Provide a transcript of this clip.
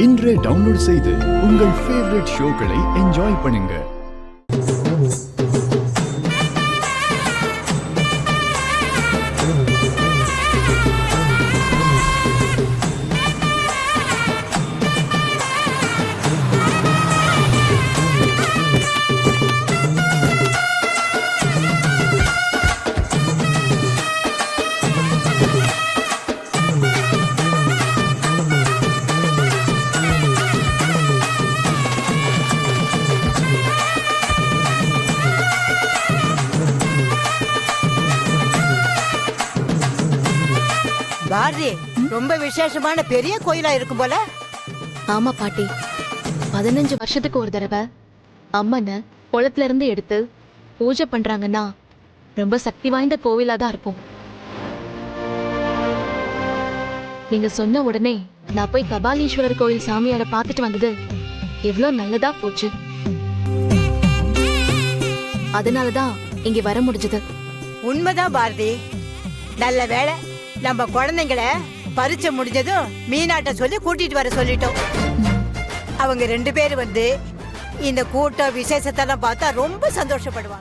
இன்றே டவுன்லோட் செய்து உங்கள் ஃபேவரட் ஷோக்களை என்ஜாய் பண்ணுங்க. பாரதி, ரொம்ப விசேஷமான பெரிய கோயிலா இருக்கும் போல. ஆமா பாட்டி, 15 வருஷத்துக்கு ஒரு தடவை அம்மனை குளத்துல இருந்து எடுத்து பூஜை பண்றாங்கன்னா ரொம்ப சக்தி வாய்ந்த கோவிலா தான் இருக்கும். நீங்க சொன்ன உடனே நான் போய் கபாலீஸ்வரர் கோயில் சாமியாரை பார்த்துட்டு வந்தது எவ்வளவு நல்லதா போச்சு. அதனாலதான் இங்க வர முடிஞ்சது. உண்மைதான் பாரதி, நல்ல வேளை நம்ம குழந்தைங்களை பரிச்சை முடிஞ்சதும் மீனாட்ட சொல்லி கூட்டிட்டு வர சொல்லிட்டோம். அவங்க 2 பேரும் வந்து இந்த கூட்டம் விசேஷத்தெல்லாம் பார்த்தா ரொம்ப சந்தோஷப்படுவாங்க.